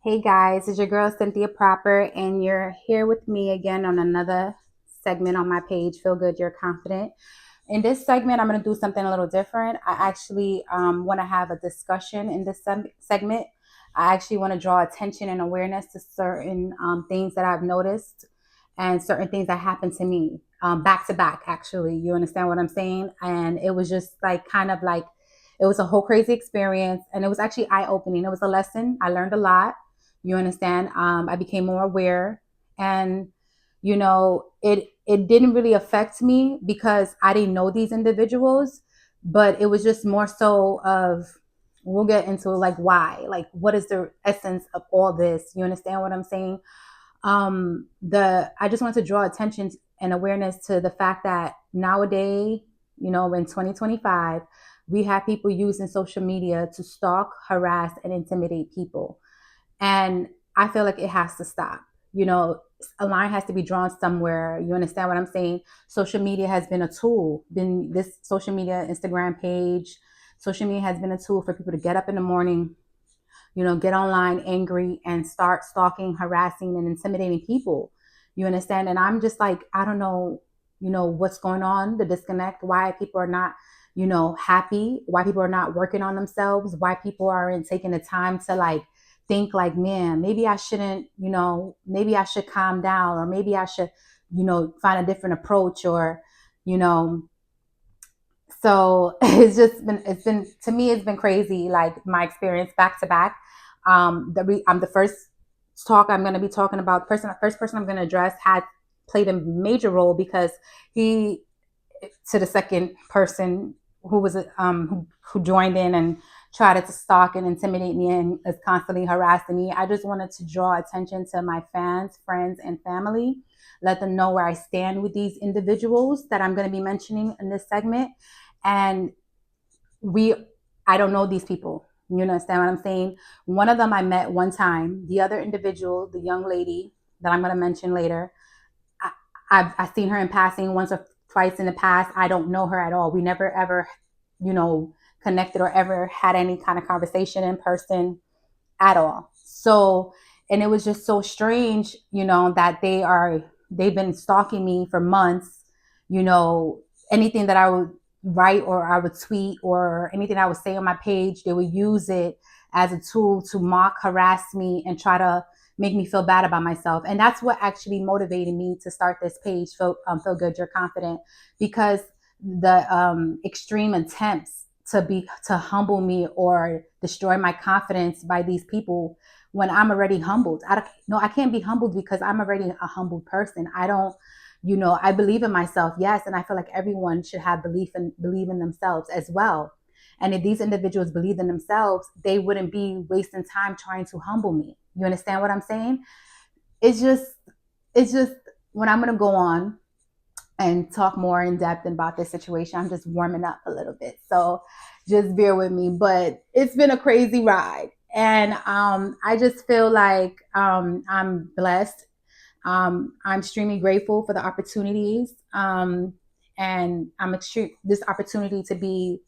Hey guys, it's your girl Cynthia Proper, and you're here with me again on another segment on my page. Feel good, you're confident. In this segment, I'm going to do something a little different. I actually want to have a discussion in this segment. I actually want to draw attention and awareness to certain things that I've noticed and certain things that happened to me back to back, actually. You understand what I'm saying? And it was just like kind of like it was a whole crazy experience, and it was actually eye opening. It was a lesson. I learned a lot. You understand? I became more aware, and it didn't really affect me because I didn't know these individuals, but it was just more so of we'll get into like why, like what is the essence of all this? You understand what I'm saying? The I just want to draw attention and awareness to the fact that nowadays, in 2025, we have people using social media to stalk, harass, and intimidate people. And I feel like it has to stop. You know, a line has to be drawn somewhere. You understand what I'm saying? Social media has been a tool, been this social media, Instagram page, social media has been a tool for people to get up in the morning, get online angry and start stalking, harassing, and intimidating people. You understand? And I'm just like, I don't know, what's going on, the disconnect, why people are not, happy, why people are not working on themselves, why people aren't taking the time to like think like, man, maybe I shouldn't, maybe I should calm down, or maybe I should, find a different approach, or, you know, so it's been to me it's been crazy, like my experience back to back. I'm the first talk I'm going to be talking about. First person I'm going to address had played a major role because he, to the second person who was who joined in and tried to stalk and intimidate me and is constantly harassing me. I just wanted to draw attention to my fans, friends, and family, let them know where I stand with these individuals that I'm going to be mentioning in this segment. And we I don't know these people. You understand what I'm saying? One of them I met one time. The other individual, the young lady that I'm going to mention later, I, I've seen her in passing once or twice in the past. I don't know her at all. We never ever, connected or ever had any kind of conversation in person at all. So, and it was just so strange, that they've been stalking me for months. Anything that I would write or I would tweet or anything I would say on my page, they would use it as a tool to mock, harass me, and try to make me feel bad about myself. And that's what actually motivated me to start this page, Feel Good, You're Confident, because the extreme attempts to humble me or destroy my confidence by these people when I'm already humbled. I can't be humbled because I'm already a humbled person. I don't, I believe in myself, yes, and I feel like everyone should have believe in themselves as well. And if these individuals believe in themselves, they wouldn't be wasting time trying to humble me. You understand what I'm saying? It's just it's just when I'm gonna go on and talk more in depth about this situation. I'm just warming up a little bit. So just bear with me. But it's been a crazy ride. And I just feel like I'm blessed. I'm extremely grateful for the opportunities. And I'm extreme this opportunity to be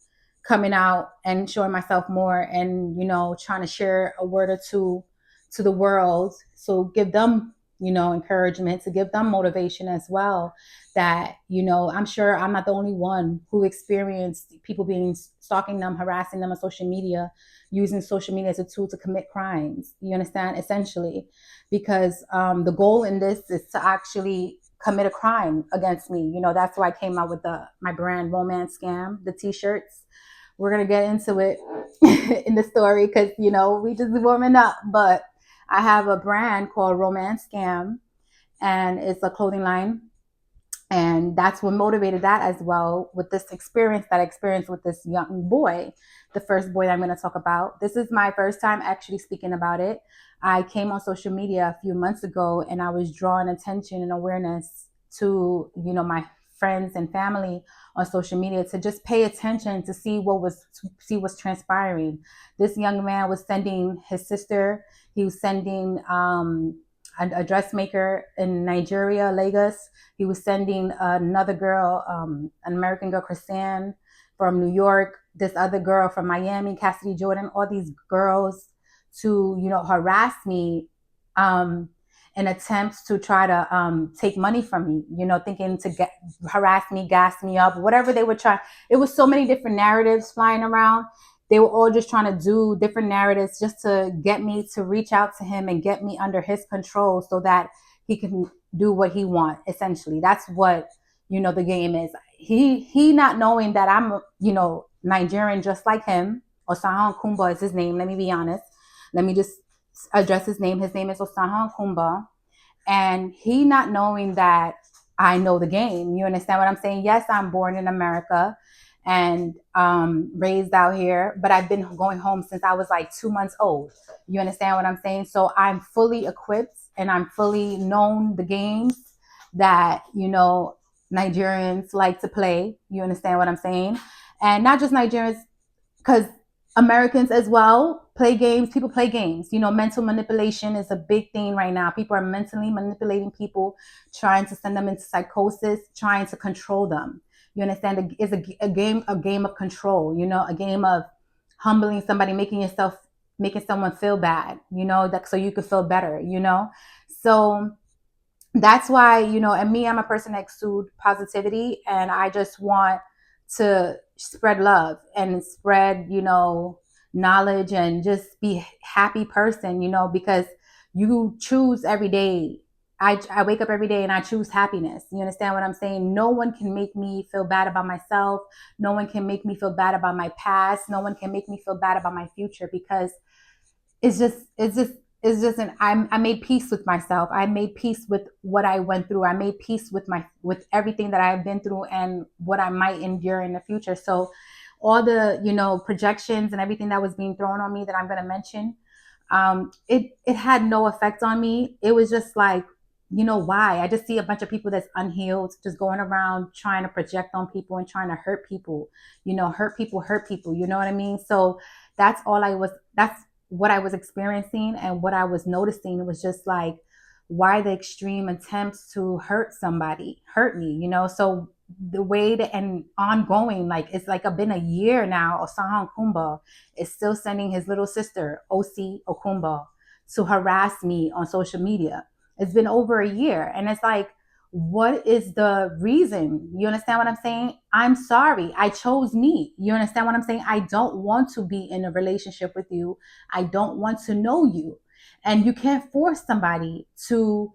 coming out and showing myself more, and trying to share a word or two to the world, so give them encouragement, to give them motivation as well, that I'm sure I'm not the only one who experienced people being stalking them, harassing them on social media, using social media as a tool to commit crimes. You understand? Essentially, because the goal in this is to actually commit a crime against me. That's why I came out with my brand Romance Scam, the t-shirts. We're gonna get into it in the story because we just warming up. But I have a brand called Romance Scam, and it's a clothing line, and that's what motivated that as well, with this experience that I experienced with this young boy, the first boy that I'm going to talk about. This is my first time actually speaking about it. I came on social media a few months ago, and I was drawing attention and awareness to my friends and family on social media to just pay attention to see what's transpiring. This young man was sending his sister. He was sending a dressmaker in Nigeria, Lagos. He was sending another girl, an American girl, Chrisanne, from New York, this other girl from Miami, Cassidy Jordan, all these girls to, harass me, in attempts to try to take money from me, thinking to harass me, gas me up, whatever they were trying. It was so many different narratives flying around. They were all just trying to do different narratives just to get me to reach out to him and get me under his control so that he can do what he wants. Essentially, that's what, the game is. He not knowing that I'm, Nigerian just like him. Osahon Okunbo is his name. Let me be honest. Let me just address his name. His name is Osahon Okunbo. And he not knowing that I know the game. You understand what I'm saying? Yes, I'm born in America and raised out here, but I've been going home since I was like 2 months old. You understand what I'm saying? So I'm fully equipped and I'm fully known the games that, Nigerians like to play. You understand what I'm saying? And not just Nigerians, because Americans as well play games. People play games. Mental manipulation is a big thing right now. People are mentally manipulating people, trying to send them into psychosis, trying to control them. You understand? It's a game of control. A game of humbling somebody, making someone feel bad. That so you could feel better. So that's why, and me, I'm a person that exude positivity, and I just want to spread love and spread, knowledge and just be a happy person, because you choose every day. I wake up every day and I choose happiness. You understand what I'm saying? No one can make me feel bad about myself. No one can make me feel bad about my past. No one can make me feel bad about my future, because I made peace with myself. I made peace with what I went through. I made peace with everything that I've been through and what I might endure in the future. So all the, projections and everything that was being thrown on me that I'm going to mention, it had no effect on me. It was just like, why? I just see a bunch of people that's unhealed, just going around trying to project on people and trying to hurt people, hurt people. You know what I mean? So that's what I was experiencing and what I was noticing. It was just like, why the extreme attempts to hurt somebody, hurt me, So the way that, and ongoing, like it's like I've been a year now. Osahon Okunbo is still sending his little sister, Osi Okunbo, to harass me on social media. It's been over a year. And it's like, what is the reason? You understand what I'm saying? I'm sorry. I chose me. You understand what I'm saying? I don't want to be in a relationship with you. I don't want to know you. And you can't force somebody to,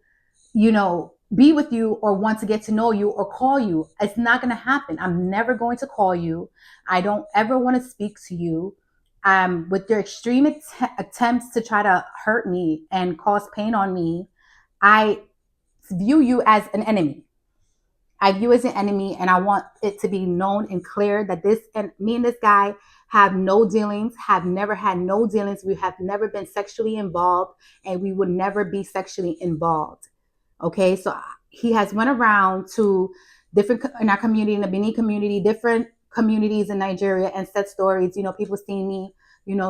be with you or want to get to know you or call you. It's not going to happen. I'm never going to call you. I don't ever want to speak to you. With your extreme attempts to try to hurt me and cause pain on me, I view you as an enemy. I view as an enemy, and I want it to be known and clear that me and this guy have no dealings, have never had no dealings. We have never been sexually involved, and we would never be sexually involved. Okay, so he has went around to different in our community, in the Benin community, different communities in Nigeria, and said stories. People see me,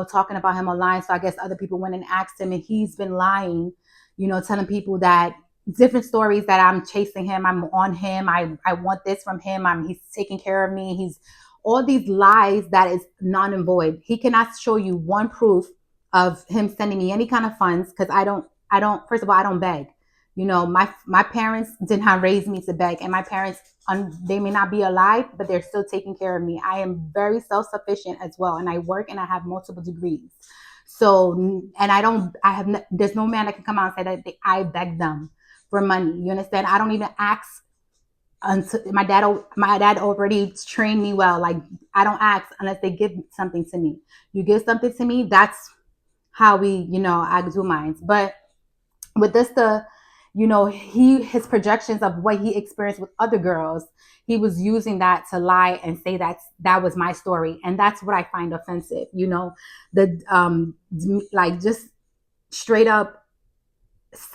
talking about him online. So I guess other people went and asked him, and he's been lying, telling people that different stories that I'm chasing him, I'm on him, I want this from him, he's taking care of me. He's all these lies that is non and void. He cannot show you one proof of him sending me any kind of funds, because I don't. First of all, I don't beg. My parents did not raise me to beg, and my parents, they may not be alive, but they're still taking care of me. I am very self-sufficient as well, and I work and I have multiple degrees. So, and there's no man that can come out and say that I beg them for money. You understand? I don't even ask until my dad already trained me well. Like, I don't ask unless they give something to me. You give something to me, that's how we, I do mine. But with this, his projections of what he experienced with other girls, he was using that to lie and say that was my story. And that's what I find offensive. Like, just straight up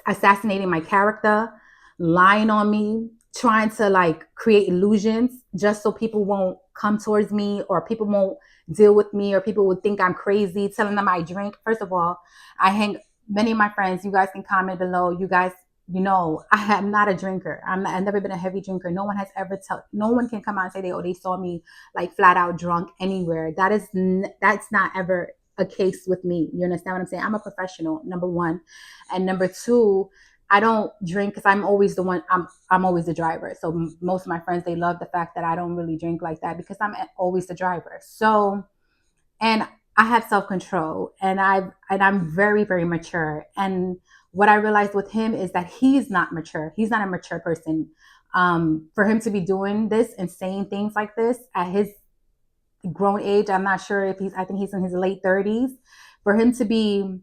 assassinating my character, lying on me, trying to like create illusions just so people won't come towards me, or people won't deal with me, or people would think I'm crazy, telling them I drink. First of all, many of my friends, you guys can comment below. You guys, I am not a drinker. I've never been a heavy drinker. No one has ever no one can come out and say they saw me like flat out drunk anywhere. That's not ever a case with me. You understand what I'm saying? I'm a professional, number one. And number two, I don't drink because I'm always the one, I'm always the driver. So most of my friends, they love the fact that I don't really drink like that because I'm always the driver. So, and I have self-control, and I'm very, very mature. And what I realized with him is that he's not mature. He's not a mature person. For him to be doing this and saying things like this at his grown age, I'm not sure if I think he's in his late 30s. For him to be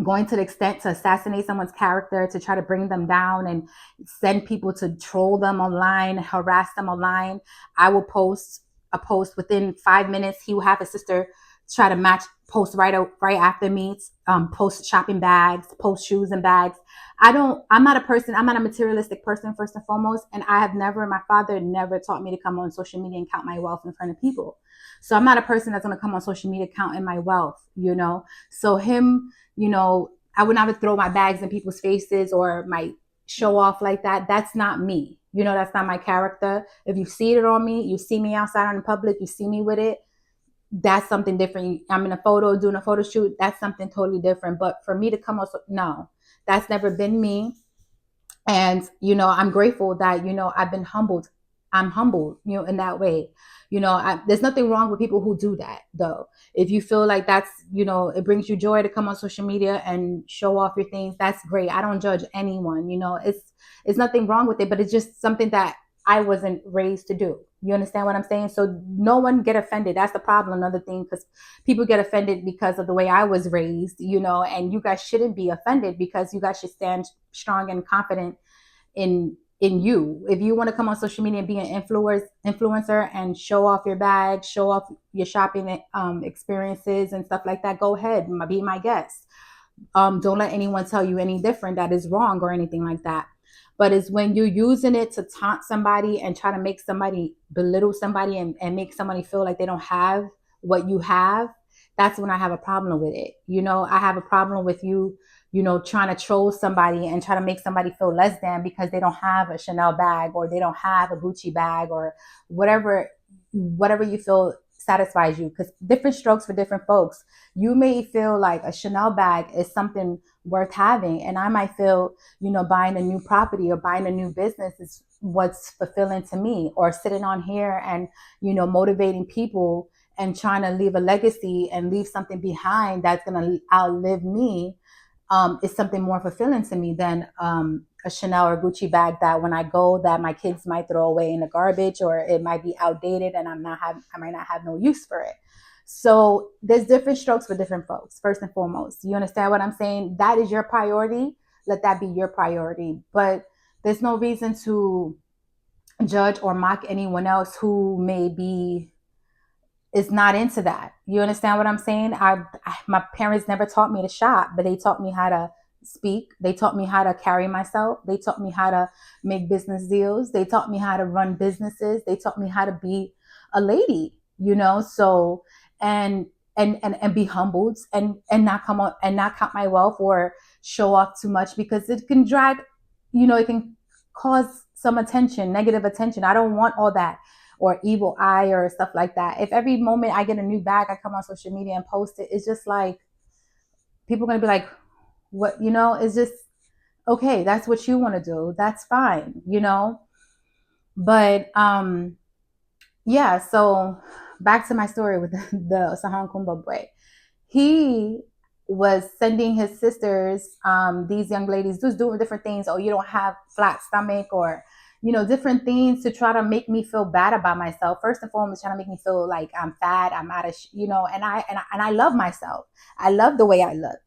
going to the extent to assassinate someone's character, to try to bring them down and send people to troll them online, harass them online. I will post a post within 5 minutes. He will have his sister try to match post right after me, post shopping bags, post shoes and bags. I'm not a person, I'm not a materialistic person, first and foremost. And my father never taught me to come on social media and count my wealth in front of people. So I'm not a person that's going to come on social media counting my wealth, So him, I would never throw my bags in people's faces or my show off like that. That's not me. That's not my character. If you see it on me, you see me outside in public, you see me with it, that's something different. I'm in a photo, doing a photo shoot, that's something totally different. But for me to come on, no, that's never been me. And, I'm grateful that, I've been humbled. I'm humbled, in that way. There's nothing wrong with people who do that, though. If you feel like that's, it brings you joy to come on social media and show off your things, that's great. I don't judge anyone, it's nothing wrong with it, but it's just something that I wasn't raised to do. You understand what I'm saying? So no one get offended. That's the problem. Another thing, because people get offended because of the way I was raised, and you guys shouldn't be offended because you guys should stand strong and confident in you. If you want to come on social media and be an influencer and show off your bag, show off your shopping experiences and stuff like that, go ahead, be my guest. Don't let anyone tell you any different that is wrong or anything like that. But it's when you're using it to taunt somebody and try to make somebody belittle somebody and make somebody feel like they don't have what you have, that's when I have a problem with it. I have a problem with you, trying to troll somebody and try to make somebody feel less than because they don't have a Chanel bag or they don't have a Gucci bag or whatever you feel satisfies you, because different strokes for different folks. You may feel like a Chanel bag is something worth having, and I might feel, buying a new property or buying a new business is what's fulfilling to me, or sitting on here and, motivating people and trying to leave a legacy and leave something behind that's going to outlive me, is something more fulfilling to me than a Chanel or Gucci bag that when I go, that my kids might throw away in the garbage, or it might be outdated and I might not have no use for it. So there's different strokes for different folks, first and foremost. You understand what I'm saying? That is your priority. Let that be your priority. But there's no reason to judge or mock anyone else who may be is not into that. You understand what I'm saying? My parents never taught me to shop, but they taught me how to speak. They taught me how to carry myself. They taught me how to make business deals. They taught me how to run businesses. They taught me how to be a lady, So, and be humbled and not come on and not count my wealth or show off too much, because it can drag, it can cause some attention, negative attention. I don't want all that, or evil eye or stuff like that. If every moment I get a new bag, I come on social media and post it, it's just like, people are going to be like, what, it's just, okay, that's what you want to do. That's fine, But, yeah, so back to my story with the Osahon Okunbo boy. He was sending his sisters, these young ladies, just doing different things. Oh, you don't have flat stomach, or different things to try to make me feel bad about myself. First and foremost, trying to make me feel like I'm fat, I'm out of, and I love myself. I love the way I look.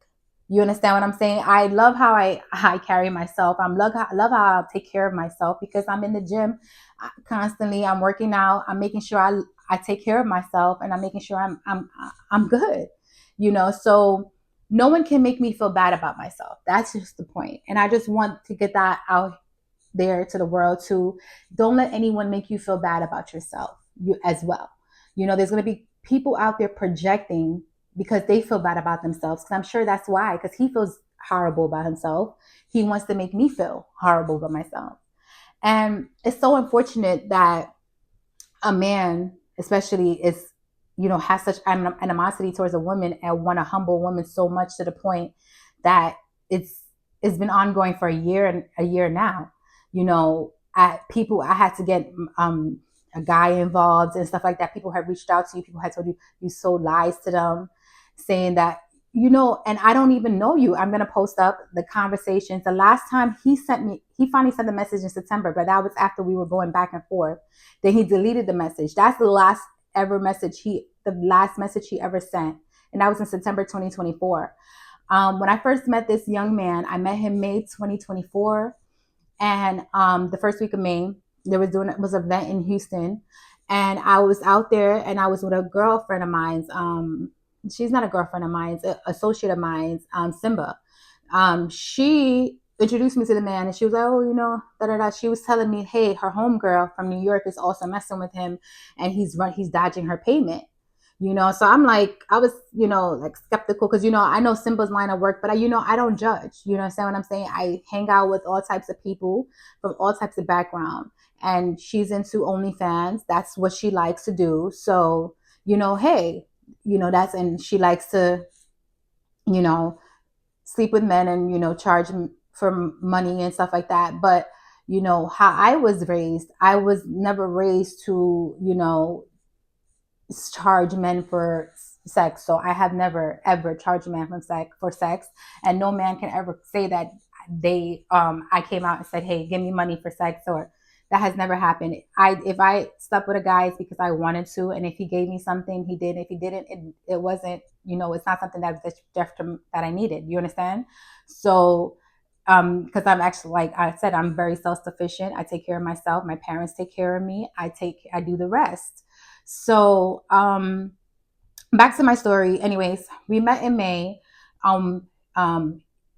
You understand what I'm saying? I love how I carry myself. I love how I take care of myself, because I'm in the gym constantly. I'm working out. I'm making sure I take care of myself, and I'm making sure I'm good. So no one can make me feel bad about myself. That's just the point. And I just want to get that out there to the world too. Don't let anyone make you feel bad about yourself, you as well. There's going to be people out there projecting because they feel bad about themselves. Because I'm sure that's why, because he feels horrible about himself. He wants to make me feel horrible about myself. And it's so unfortunate that a man, especially, is, has such animosity towards a woman and want to humble a woman so much to the point that it's it's been ongoing for a year now. I had to get a guy involved and stuff like that. People have reached out to you. People had told you you sold lies to them, saying that and I don't even know you. I'm gonna post up the conversations. The last time he finally sent the message in September, but that was after we were going back and forth. Then he deleted the message. That's the last message he ever sent, and that was in September 2024. When I first met this young man, I met him May 2024, and the first week of May, was an event in Houston, and I was out there, and I was with a girlfriend of mine. She's not a girlfriend of mine, an associate of mine, Simba. She introduced me to the man, and she was like, "Oh, da da da." She was telling me, "Hey, her homegirl from New York is also messing with him, and he's dodging her payment." So I'm like, I was, like skeptical because, I know Simba's line of work, but I don't judge. You understand what I'm saying? I hang out with all types of people from all types of background, and she's into OnlyFans. That's what she likes to do. So, hey, and she likes to, you know, sleep with men and, charge for money and stuff like that. But, how I was raised, I was never raised to, charge men for sex. So I have never ever charged a man for sex, and no man can ever say that I came out and said, "Hey, give me money for sex," or that has never happened. If I slept with a guy, it's because I wanted to, and if he gave me something, he did. If he didn't, it wasn't. It's not something that that I needed. You understand? So. Because I'm actually, like I said, I'm very self-sufficient. I take care of myself. My parents take care of me. I do the rest. So, back to my story. Anyways, we met in May. Um,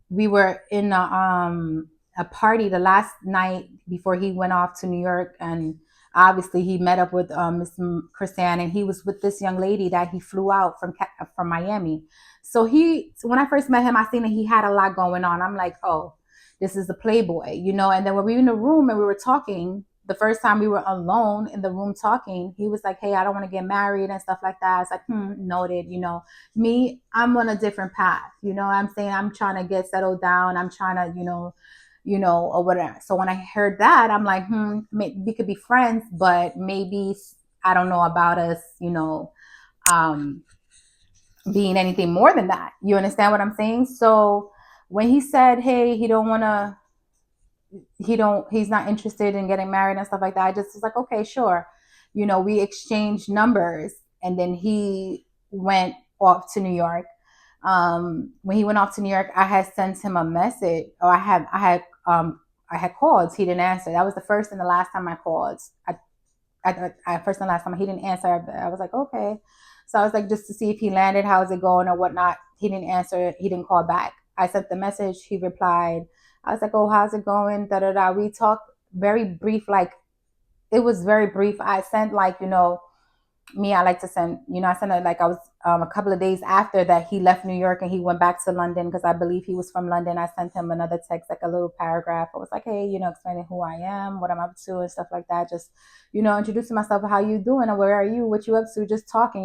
we were in a party the last night before he went off to New York, and obviously he met up with Miss Christiane, and he was with this young lady that he flew out from Miami. So when I first met him, I seen that he had a lot going on. I'm like, oh, this is a playboy, And then when we were in the room and we were talking, the first time we were alone in the room talking, he was like, "Hey, I don't want to get married and stuff like that." I was like, noted. Me, I'm on a different path. I'm saying I'm trying to get settled down. I'm trying to, or whatever. So when I heard that, I'm like, we could be friends, but maybe I don't know about us, um, being anything more than that. You understand what I'm saying? So when he said, "Hey, he's not interested in getting married and stuff like that," I just was like, okay, sure. We exchanged numbers, and then he went off to New York. When he went off to New York, I had sent him a message, or I had called. He didn't answer. That was the first and the last time I called. First and last time he didn't answer. I was like, okay. So I was like, just to see if he landed, how's it going or whatnot. He didn't answer. He didn't call back. I sent the message. He replied. I was like, oh, how's it going? Da da da. We talked very brief, like it was very brief. I sent like, I like to send, I sent it like I was a couple of days after that he left New York and he went back to London, because I believe he was from London. I sent him another text, like a little paragraph. I was like, hey, explaining who I am, what I'm up to and stuff like that. Just, introducing myself, how you doing, or where are you, what you up to, just talking,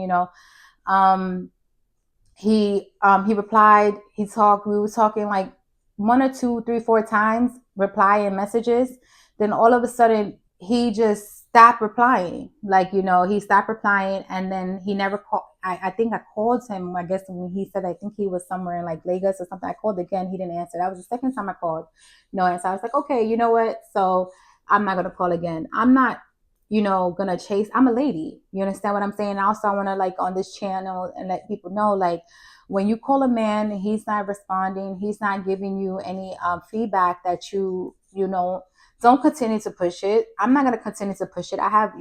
he replied, we were talking like one or two, three, four times, replying messages. Then all of a sudden he just stopped replying. Like, he stopped replying, and then he never called. I think I called him, I guess, when he said, I think he was somewhere in like Lagos or something. I called again, he didn't answer. That was the second time I called. No answer. I was like, okay, you know what? So I'm not gonna call again. I'm not, gonna chase. I'm a lady. You understand what I'm saying? Also, I wanna, like, on this channel and let people know, like, when you call a man and he's not responding, he's not giving you any feedback that don't continue to push it. I'm not going to continue to push it. I have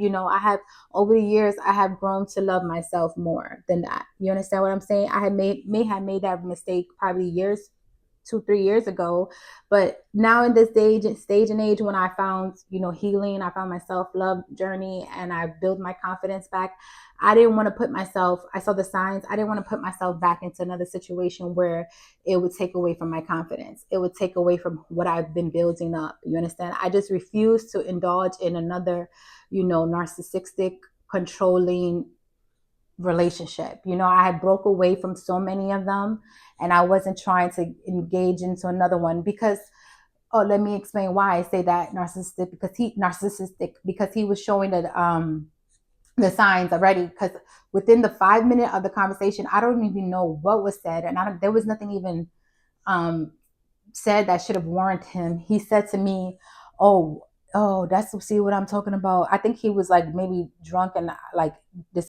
over the years, I have grown to love myself more than that. You understand what I'm saying? I may have made that mistake probably 2-3 years ago, but now in this stage and age, when I found, healing, I found my self-love journey, and I built my confidence back. I didn't want to I saw the signs. I didn't want to put myself back into another situation where it would take away from my confidence. It would take away from what I've been building up. You understand? I just refuse to indulge in another, narcissistic, controlling relationship. You know, I had broke away from so many of them, and I wasn't trying to engage into another one because, oh, let me explain why I say that narcissistic because he was showing the signs already. Because within the 5 minute of the conversation, I don't even know what was said, and there was nothing even um said that should have warned him. He said to me, "Oh, oh, that's see what I'm talking about." I think he was like maybe drunk and like this